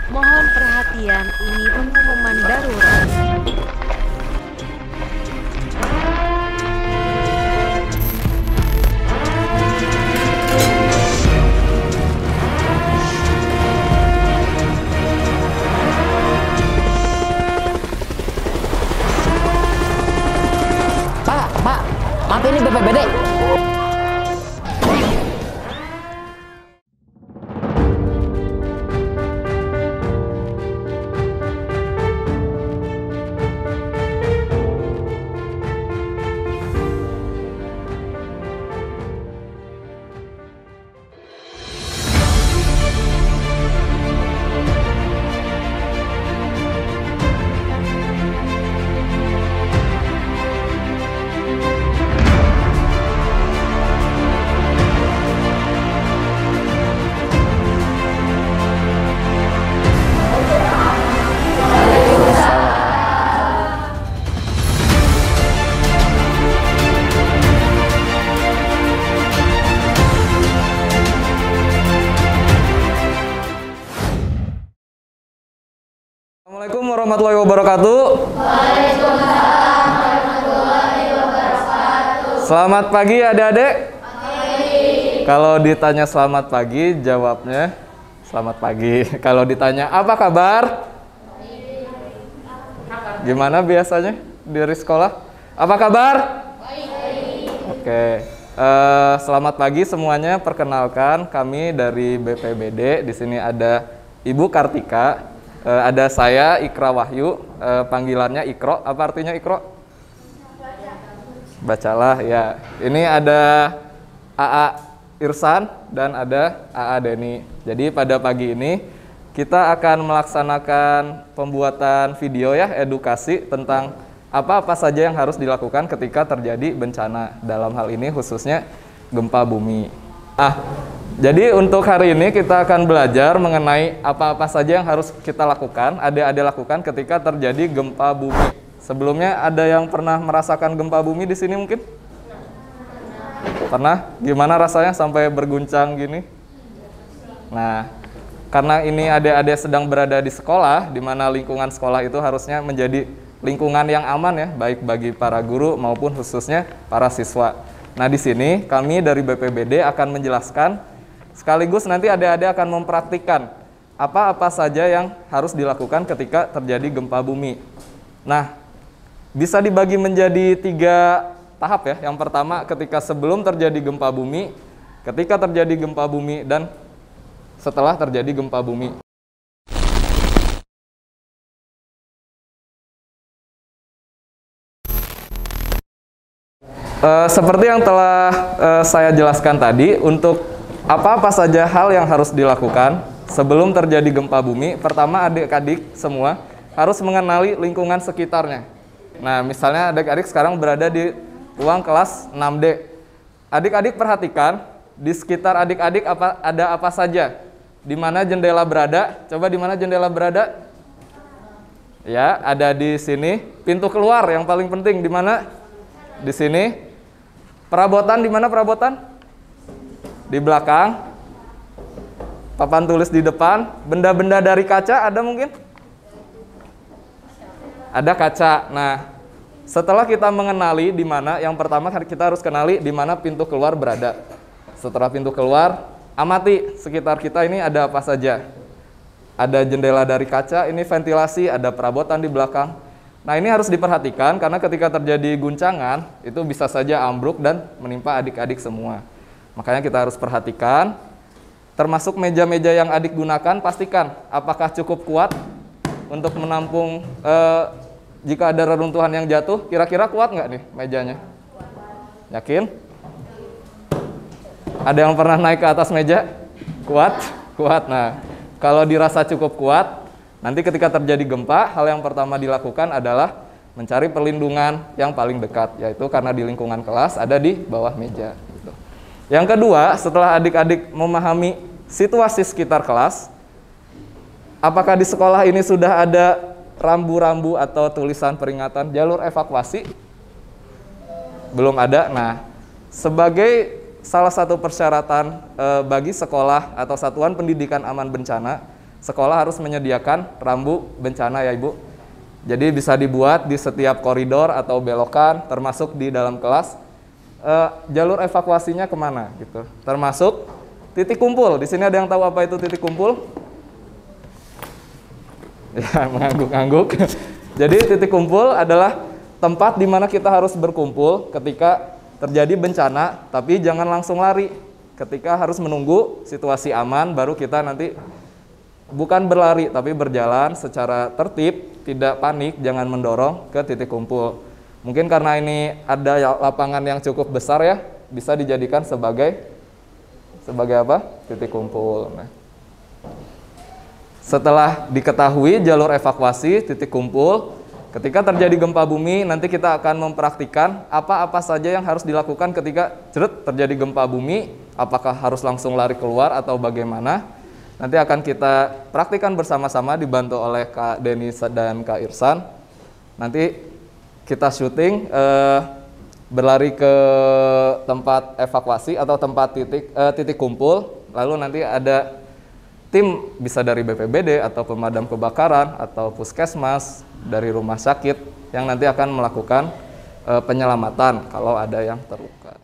Mohon perhatian, ini pengumuman darurat. Pak, maaf ini BPBD. Assalamualaikum warahmatullahi wabarakatuh. Waalaikumsalam warahmatullahi wabarakatuh. Selamat pagi adik-adik. Pagi. Kalau ditanya selamat pagi, jawabnya selamat pagi. Kalau ditanya apa kabar? Gimana biasanya dari sekolah? Apa kabar? Baik. Oke. Selamat pagi semuanya. Perkenalkan kami dari BPBD. Di sini ada Ibu Kartika. Ada saya Ikra Wahyu, panggilannya Ikro. Apa artinya Ikro? Bacalah ya. Ini ada AA Irsan dan ada AA Deni. Jadi pada pagi ini kita akan melaksanakan pembuatan video ya, edukasi tentang apa-apa saja yang harus dilakukan ketika terjadi bencana. Dalam hal ini khususnya gempa bumi. Jadi untuk hari ini kita akan belajar mengenai apa-apa saja yang harus kita lakukan, adik-adik lakukan ketika terjadi gempa bumi. Sebelumnya ada yang pernah merasakan gempa bumi di sini mungkin? Pernah? Gimana rasanya sampai berguncang gini? Nah, karena ini adik-adik sedang berada di sekolah, di mana lingkungan sekolah itu harusnya menjadi lingkungan yang aman ya, baik bagi para guru maupun khususnya para siswa. Nah, di sini kami dari BPBD akan menjelaskan sekaligus nanti adik-adik akan mempraktikkan apa-apa saja yang harus dilakukan ketika terjadi gempa bumi. Nah, bisa dibagi menjadi 3 tahap ya. Yang pertama ketika sebelum terjadi gempa bumi, ketika terjadi gempa bumi, dan setelah terjadi gempa bumi. Seperti yang telah saya jelaskan tadi, untuk apa-apa saja hal yang harus dilakukan sebelum terjadi gempa bumi, pertama adik-adik semua harus mengenali lingkungan sekitarnya. Nah, misalnya adik-adik sekarang berada di ruang kelas 6D. Adik-adik perhatikan di sekitar adik-adik ada apa saja. Di mana jendela berada? Coba di mana jendela berada? Ya, ada di sini. Pintu keluar yang paling penting di mana? Di sini. Perabotan di mana perabotan? Di belakang. Papan tulis di depan. Benda-benda dari kaca ada mungkin? Ada kaca. Nah, setelah kita mengenali di mana, yang pertama kita harus kenali di mana pintu keluar berada. Setelah pintu keluar, amati sekitar kita ini ada apa saja. Ada jendela dari kaca, ini ventilasi, ada perabotan di belakang. Nah, ini harus diperhatikan karena ketika terjadi guncangan, itu bisa saja ambruk dan menimpa adik-adik semua. Makanya kita harus perhatikan, termasuk meja-meja yang adik gunakan, pastikan apakah cukup kuat untuk menampung jika ada reruntuhan yang jatuh. Kira-kira kuat nggak nih mejanya? Yakin? Ada yang pernah naik ke atas meja? Kuat? Kuat. Nah, kalau dirasa cukup kuat, nanti ketika terjadi gempa, hal yang pertama dilakukan adalah mencari perlindungan yang paling dekat, yaitu karena di lingkungan kelas ada di bawah meja. Gitu. Yang kedua, setelah adik-adik memahami situasi sekitar kelas, apakah di sekolah ini sudah ada rambu-rambu atau tulisan peringatan jalur evakuasi? Belum ada. Nah, sebagai salah satu persyaratan bagi sekolah atau satuan pendidikan aman bencana, sekolah harus menyediakan rambu bencana ya Ibu. Jadi bisa dibuat di setiap koridor atau belokan, termasuk di dalam kelas. Jalur evakuasinya kemana gitu. Termasuk titik kumpul. Di sini ada yang tahu apa itu titik kumpul? Ya, mengangguk-angguk. Jadi titik kumpul adalah tempat di mana kita harus berkumpul ketika terjadi bencana, tapi jangan langsung lari. Ketika harus menunggu situasi aman, baru kita nanti bukan berlari, tapi berjalan secara tertib, tidak panik, jangan mendorong ke titik kumpul. Mungkin karena ini ada lapangan yang cukup besar ya, bisa dijadikan sebagai apa? Titik kumpul. Nah, setelah diketahui jalur evakuasi, titik kumpul, ketika terjadi gempa bumi, nanti kita akan mempraktikkan apa-apa saja yang harus dilakukan ketika terjadi gempa bumi, apakah harus langsung lari keluar atau bagaimana. Nanti akan kita praktikkan bersama-sama dibantu oleh Kak Denis dan Kak Irsan. Nanti kita syuting berlari ke tempat evakuasi atau tempat titik kumpul. Lalu nanti ada tim bisa dari BPBD atau pemadam kebakaran atau puskesmas dari rumah sakit yang nanti akan melakukan penyelamatan kalau ada yang terluka.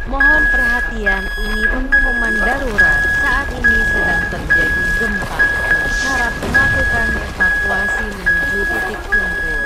Mohon perhatian, ini pengumuman darurat. Saat ini sedang terjadi gempa. Harap melakukan evakuasi menuju titik kumpul.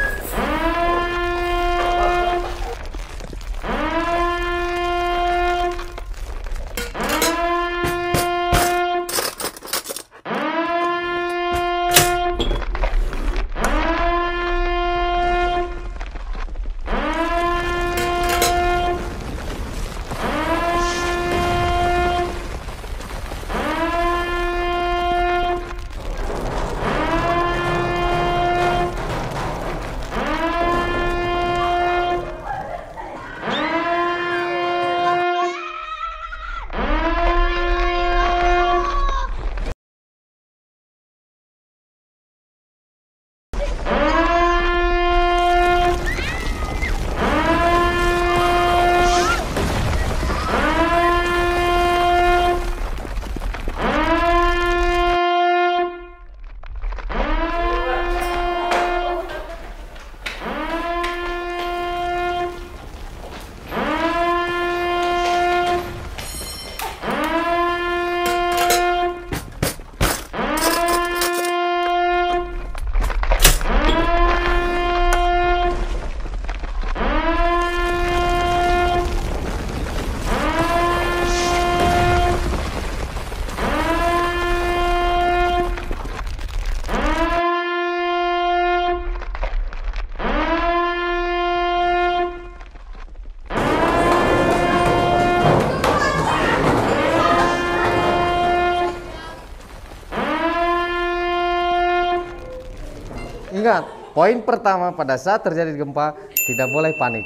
Ingat, poin pertama pada saat terjadi gempa tidak boleh panik.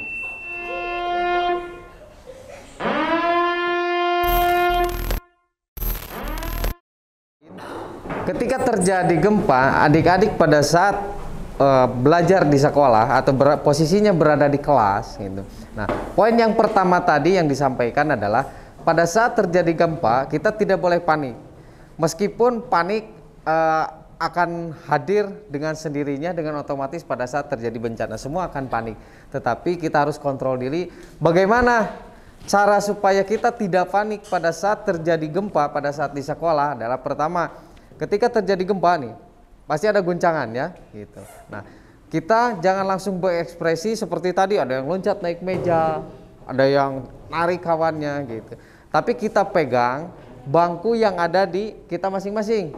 Ketika terjadi gempa, adik-adik pada saat belajar di sekolah atau posisinya berada di kelas gitu. Nah, poin yang pertama tadi yang disampaikan adalah pada saat terjadi gempa kita tidak boleh panik. Meskipun panik akan hadir dengan sendirinya, dengan otomatis pada saat terjadi bencana semua akan panik. Tetapi kita harus kontrol diri. Bagaimana cara supaya kita tidak panik pada saat terjadi gempa pada saat di sekolah adalah pertama, ketika terjadi gempa nih pasti ada guncangan ya gitu. Nah, kita jangan langsung berekspresi seperti tadi, ada yang loncat naik meja, ada yang narik kawannya gitu. Tapi kita pegang bangku yang ada di kita masing-masing.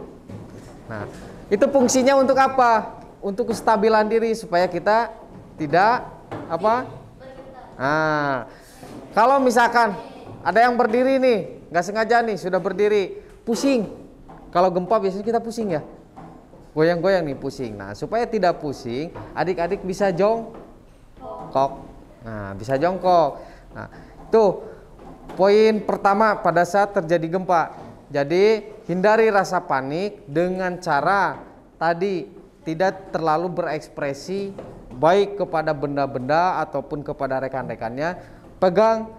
Nah, itu fungsinya untuk apa? Untuk kestabilan diri supaya kita tidak apa? Nah, kalau misalkan ada yang berdiri nih, nggak sengaja nih sudah berdiri, pusing. Kalau gempa biasanya kita pusing ya, goyang-goyang nih pusing. Nah, supaya tidak pusing, adik-adik bisa jongkok. Nah, bisa jongkok. Nah, itu poin pertama pada saat terjadi gempa. Jadi hindari rasa panik dengan cara tadi tidak terlalu berekspresi baik kepada benda-benda ataupun kepada rekan-rekannya, pegang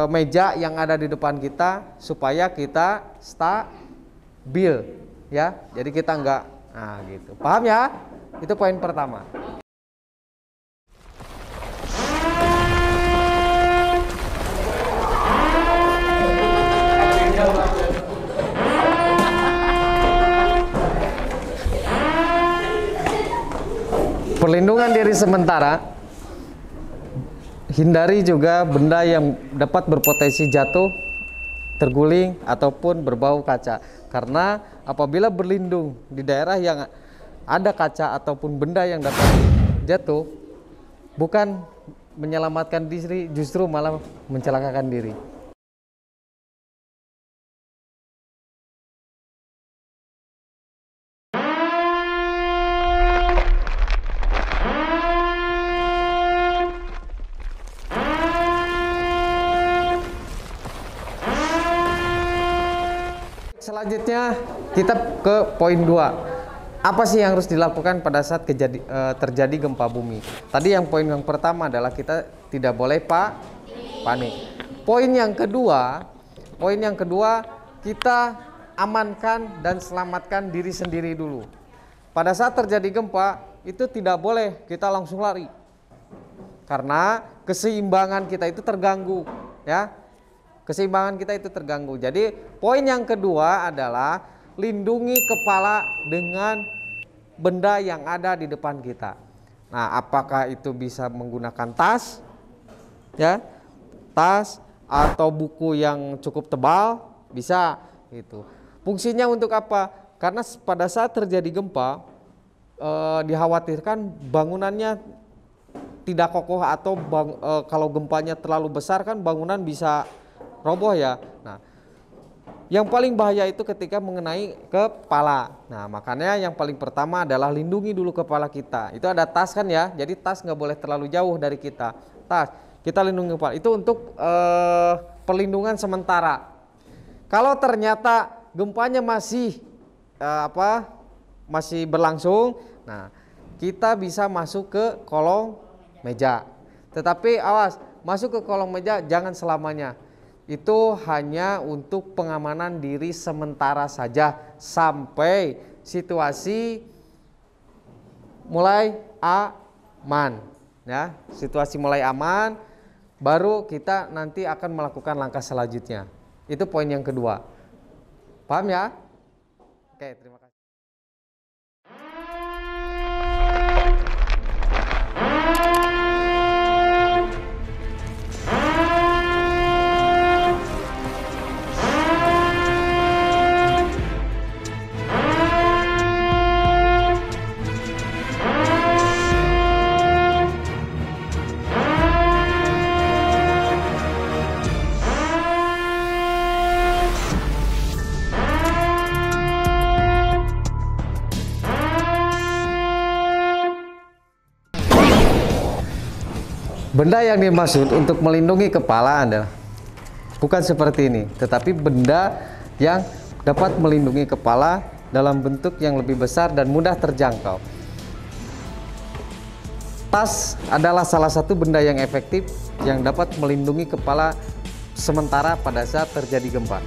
meja yang ada di depan kita supaya kita stabil ya. Jadi kita enggak, nah gitu. Paham ya? Itu poin pertama. Perlindungan diri sementara. Hindari juga benda yang dapat berpotensi jatuh, terguling, ataupun berbau kaca. Karena apabila berlindung di daerah yang ada kaca ataupun benda yang dapat jatuh, bukan menyelamatkan diri, justru malah mencelakakan diri. Selanjutnya kita ke poin 2. Apa sih yang harus dilakukan pada saat terjadi gempa bumi? Tadi yang poin yang pertama adalah kita tidak boleh panik. Poin yang kedua kita amankan dan selamatkan diri sendiri dulu. Pada saat terjadi gempa itu tidak boleh kita langsung lari. Karena keseimbangan kita itu terganggu, ya. Keseimbangan kita itu terganggu. Jadi poin yang kedua adalah lindungi kepala dengan benda yang ada di depan kita. Nah, apakah itu bisa menggunakan tas, ya, tas atau buku yang cukup tebal, bisa. Itu fungsinya untuk apa? Karena pada saat terjadi gempa dikhawatirkan bangunannya tidak kokoh atau kalau gempanya terlalu besar kan bangunan bisa roboh ya. Nah, yang paling bahaya itu ketika mengenai kepala. Nah, makanya yang paling pertama adalah lindungi dulu kepala kita. Itu ada tas kan ya, jadi tas nggak boleh terlalu jauh dari kita. Tas, kita lindungi kepala. Itu untuk perlindungan sementara. Kalau ternyata gempanya masih masih berlangsung, nah kita bisa masuk ke kolong meja. Tetapi awas, masuk ke kolong meja jangan selamanya. Itu hanya untuk pengamanan diri sementara saja sampai situasi mulai aman, ya. Situasi mulai aman, baru kita nanti akan melakukan langkah selanjutnya. Itu poin yang kedua. Paham ya? Oke, terima kasih. Benda yang dimaksud untuk melindungi kepala adalah bukan seperti ini, tetapi benda yang dapat melindungi kepala dalam bentuk yang lebih besar dan mudah terjangkau. Tas adalah salah satu benda yang efektif yang dapat melindungi kepala sementara pada saat terjadi gempa.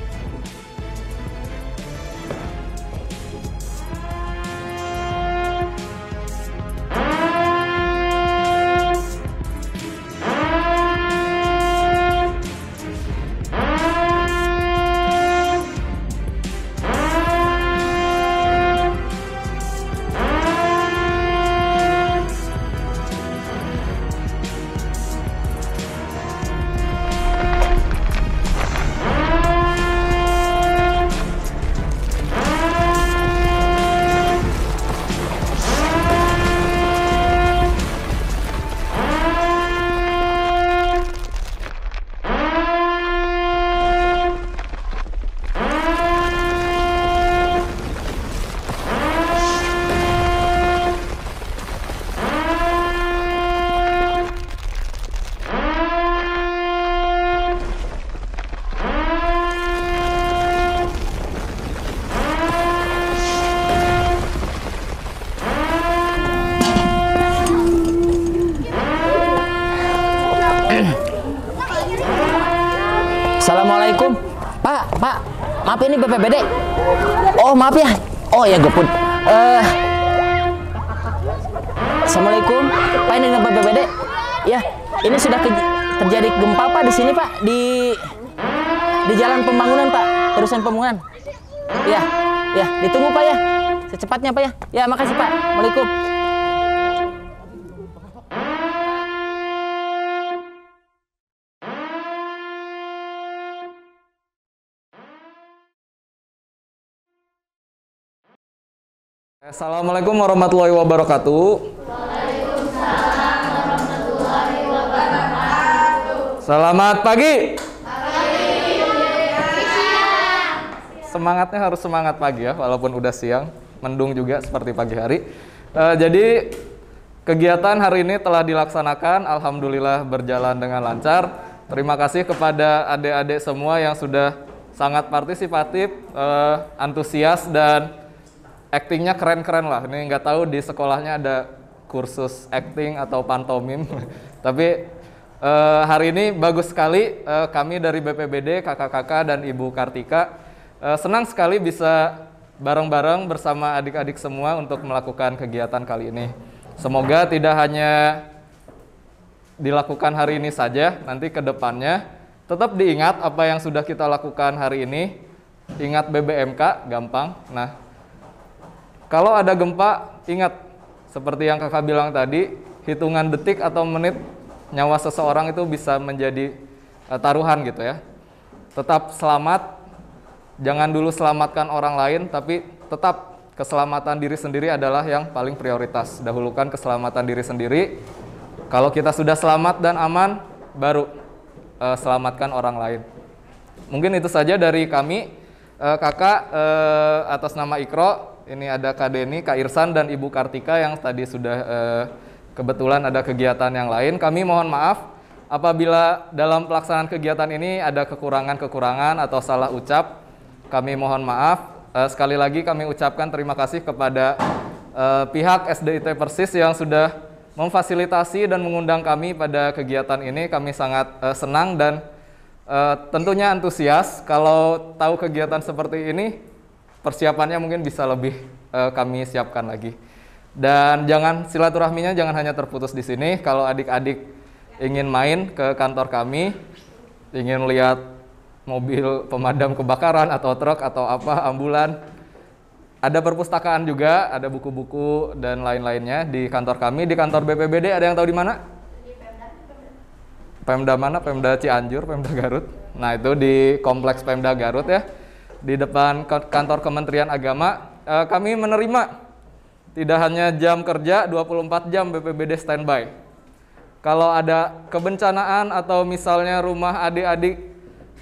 Assalamualaikum. Pak, maaf ini BPBD. Oh, maaf ya. Oh ya, gopud. Assalamualaikum. Pak, ini dengan BPBD. Ya, ini sudah terjadi gempa Pak di sini Pak, di jalan pembangunan Pak, terusan pembangunan. Ya, ditunggu Pak ya. Secepatnya Pak ya. Ya, makasih Pak. Waalaikumsalam. Assalamualaikum warahmatullahi wabarakatuh. Selamat pagi. Semangatnya harus semangat pagi ya, walaupun udah siang, mendung juga seperti pagi hari. Jadi kegiatan hari ini telah dilaksanakan, alhamdulillah berjalan dengan lancar. Terima kasih kepada adik-adik semua yang sudah sangat partisipatif, antusias dan aktingnya keren-keren lah. Ini nggak tahu di sekolahnya ada kursus acting atau pantomim, tapi hari ini bagus sekali. Kami dari BPBD, kakak-kakak dan Ibu Kartika senang sekali bisa bareng-bareng bersama adik-adik semua untuk melakukan kegiatan kali ini. Semoga tidak hanya dilakukan hari ini saja, nanti ke depannya tetap diingat apa yang sudah kita lakukan hari ini. Ingat BBMK, gampang. Nah, kalau ada gempa, ingat seperti yang kakak bilang tadi, hitungan detik atau menit nyawa seseorang itu bisa menjadi taruhan gitu ya. Tetap selamat, jangan dulu selamatkan orang lain, tapi tetap keselamatan diri sendiri adalah yang paling prioritas. Dahulukan keselamatan diri sendiri. Kalau kita sudah selamat dan aman, baru selamatkan orang lain. Mungkin itu saja dari kami. Kakak atas nama Ikro, ini ada Kak Deni, Kak Irsan, dan Ibu Kartika yang tadi sudah kebetulan ada kegiatan yang lain. Kami mohon maaf apabila dalam pelaksanaan kegiatan ini ada kekurangan-kekurangan atau salah ucap. Kami mohon maaf. Sekali lagi kami ucapkan terima kasih kepada pihak SDIT Persis yang sudah memfasilitasi dan mengundang kami pada kegiatan ini. Kami sangat senang dan tentunya antusias. Kalau tahu kegiatan seperti ini, persiapannya mungkin bisa lebih kami siapkan lagi. Dan silaturahminya jangan hanya terputus di sini. Kalau adik-adik ingin main ke kantor kami, ingin lihat mobil pemadam kebakaran atau truk atau apa, ambulan, ada perpustakaan juga, ada buku-buku dan lain-lainnya di kantor kami. Di kantor BPBD ada yang tahu di mana? Pemda mana? Pemda Cianjur, Pemda Garut. Nah, itu di kompleks Pemda Garut ya. Di depan kantor Kementerian Agama, kami menerima tidak hanya jam kerja 24 jam BPBD standby. Kalau ada kebencanaan atau misalnya rumah adik-adik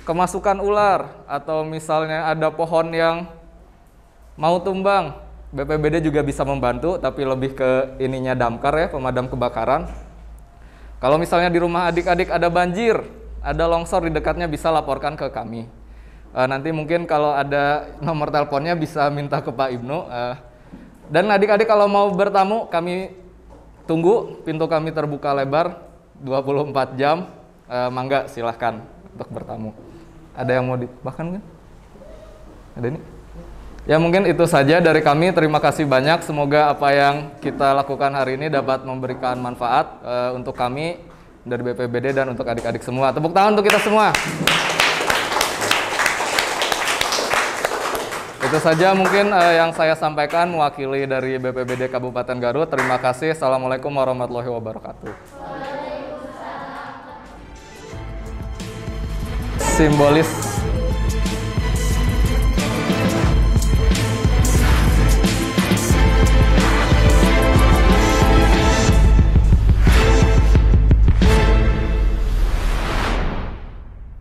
kemasukan ular atau misalnya ada pohon yang mau tumbang, BPBD juga bisa membantu, tapi lebih ke ininya damkar ya, pemadam kebakaran. Kalau misalnya di rumah adik-adik ada banjir, ada longsor di dekatnya, bisa laporkan ke kami. Nanti mungkin kalau ada nomor teleponnya bisa minta ke Pak Ibnu. Dan adik-adik kalau mau bertamu, kami tunggu, pintu kami terbuka lebar 24 jam. Mangga silahkan untuk bertamu. Ada yang mau ditambahkan kan? Ada ini? Ya mungkin itu saja dari kami. Terima kasih banyak. Semoga apa yang kita lakukan hari ini dapat memberikan manfaat untuk kami dari BPBD dan untuk adik-adik semua. Tepuk tangan untuk kita semua. Itu saja mungkin yang saya sampaikan mewakili dari BPBD Kabupaten Garut. Terima kasih. Assalamualaikum warahmatullahi wabarakatuh. Simbolis.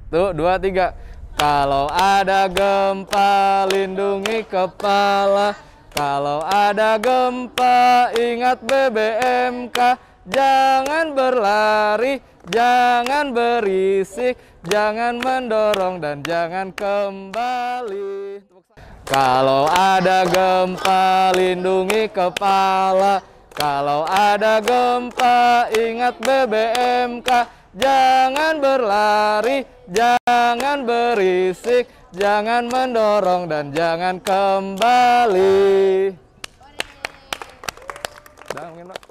Tuh, 2, 3. Kalau ada gempa, lindungi kepala. Kalau ada gempa, ingat BBMK. Jangan berlari, jangan berisik, jangan mendorong, dan jangan kembali. Kalau ada gempa, lindungi kepala. Kalau ada gempa, ingat BBMK. jangan berlari, jangan berisik, jangan mendorong dan jangan kembali. Udah, mungkin, Pak.